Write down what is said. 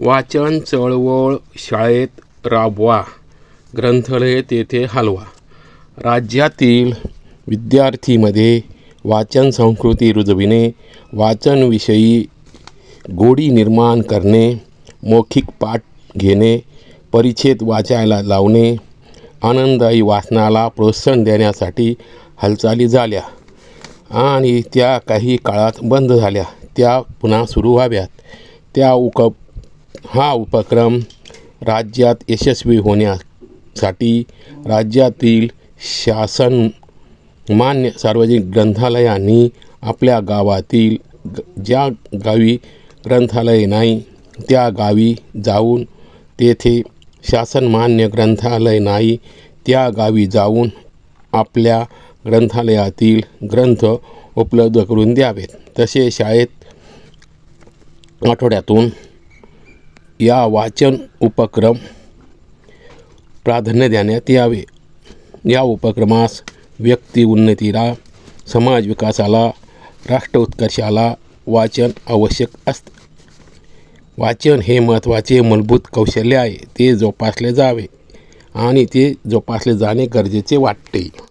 वाचन चळवळ शाळेत राबवा, ग्रंथालये तेथे हलवा. राज्यातील विद्यार्थींमध्ये वाचन संस्कृती रुजविणे, वाचनविषयी गोडी निर्माण करणे, मौखिक पाठ घेणे, परिच्छेद वाचायला लावणे, आनंददायी वाचनाला प्रोत्साहन देण्यासाठी हालचाली झाल्या आणि त्या काही काळात बंद झाल्या, त्या पुन्हा सुरू व्हाव्यात. हा उपक्रम राज्यात यशस्वी होण्यासाठी राज्यातील शासनमान्य सार्वजनिक ग्रंथालयांनी आपल्या गावातील ज्या गावी ग्रंथालय नाही त्या गावी जाऊन, तेथे शासनमान्य ग्रंथालय नाही त्या गावी जाऊन आपल्या ग्रंथालयातील ग्रंथ उपलब्ध करून द्यावेत. तसे शाळेत आठवड्यातून या वाचन उपक्रम प्राधान्य देण्यात यावे. या उपक्रमास व्यक्ती उन्नतीला, समाज विकासाला, राष्ट्र उत्कर्षाला वाचन आवश्यक असते. वाचन हे महत्त्वाचे मूलभूत कौशल्य आहे. ते जोपासले जावे आणि ते जोपासले जाणे गरजेचे वाटते.